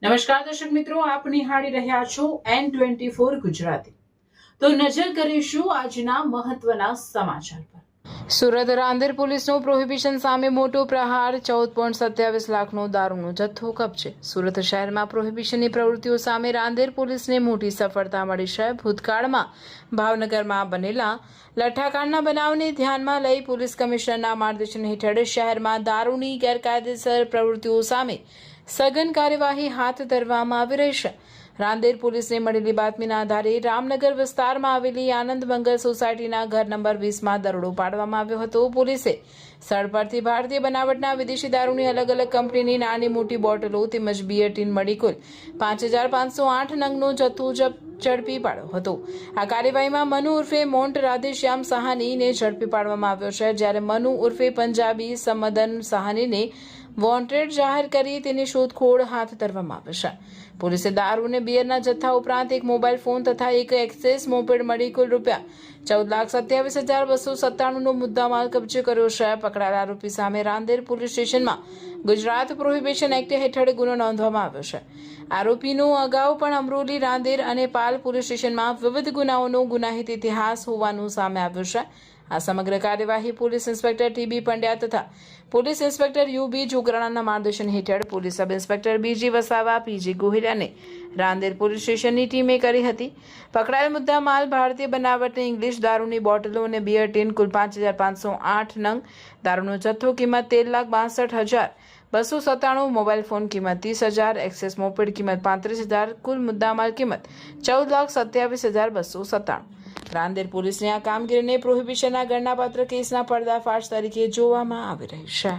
નમસ્કાર દર્શક મિત્રો, આપ નિહાળી રહ્યા છો N24 ગુજરાતી। તો નજર કરીશું આજના મહત્વના સમાચાર પર। સુરત રાંદેર પોલીસનો પ્રોહિબિશન સામે મોટો પ્રહાર, 14.27 લાખનો દારૂનો જથ્થો કબજે। સુરત શહેરમાં પ્રોહિબિશનની પ્રવૃત્તિઓ સામે રાંદેર પોલીસને મોટી સફળતા મળી છે। ભૂતકાળમાં ભાવનગરમાં બનેલા લઠ્ઠાકાંડના બનાવને ધ્યાનમાં લઈ પોલીસ કમિશનરના માર્ગદર્શન હેઠળ શહેરમાં દારૂની ગેરકાયદેસર પ્રવૃત્તિઓ સામે સઘન કાર્યવાહી હાથ ધરવામાં આવી રહી છે। રાંદેર પોલીસને મળેલી બાતમીના આધારે રામનગર વિસ્તારમાં આવેલી આનંદ મંગલ સોસાયટીના ઘર નંબર 20માં દરોડો પાડવામાં આવ્યો હતો। પોલીસે સ્થળ પરથી ભારતીય બનાવટના વિદેશી દારૂની અલગ અલગ કંપનીની નાની મોટી બોટલો તેમજ બિયર ટીન મળી કુલ 5508 નંગનો જથ્થો ઝડપી પાડ્યો હતો। આ કાર્યવાહીમાં મનુ ઉર્ફે મોન્ટ રાધેશ્યામ સાહાનીને ઝડપી પાડવામાં આવ્યો છે, જ્યારે મનુ ઉર્ફે પંજાબી સમદન સાહાનીને વોન્ટેડ જાહેર કરી તેની શોધખોળ હાથ ધરવામાં આવી છે। પોલીસે દારૂ અને બિયરના જથ્થા ઉપરાંત એક મોબાઈલ ફોન તથા એક એક્સેસ મોપેડ મળી કુલ ₹14,27,297નો મુદ્દામાલ કબજે કર્યો છે। પકડાયેલા આરોપી સામે રાંદેર પોલીસ સ્ટેશનમાં ગુજરાત પ્રોહિબિશન એક્ટ હેઠળ ગુનો નોંધવામાં આવ્યો છે। આરોપીનો અગાઉ પણ અમરોલી, રાંદેર અને પાલ પોલીસ સ્ટેશનમાં વિવિધ ગુનાઓનો ગુનાહિત ઇતિહાસ હોવાનું સામે આવ્યું છે। આ સમગ્ર કાર્યવાહી પોલીસ ઇન્સ્પેક્ટર ટીબી પંડ્યા તથા પોલીસ ઇન્સ્પેક્ટર યુબી જોગરાણાના માર્ગદર્શન હેઠળ પોલીસ સબ ઇન્સ્પેક્ટર બીજી વસાવા, પીજી ગોહિલ અને રાંદેર પોલીસ સ્ટેશનની ટીમે કરી હતી। પકડાયેલ મુદ્દામાલ ભારતીય બનાવટની ઇંગ્લિશ દારૂની બોટલો અને બિયર ટીન કુલ 5508 નંગ, દારૂનો જથ્થો કિંમત 13,62,297, મોબાઈલ ફોન કિંમત 30,000, એક્સેસ મોપેડ કિંમત 35,000, કુલ મુદ્દામાલ કિંમત 14,27,297। રાંદેર પોલીસની આ કામગીરીને પ્રોહિબિશનના ગણનાપાત્ર કેસના પર્દાફાશ તરીકે જોવામાં આવી રહી છે।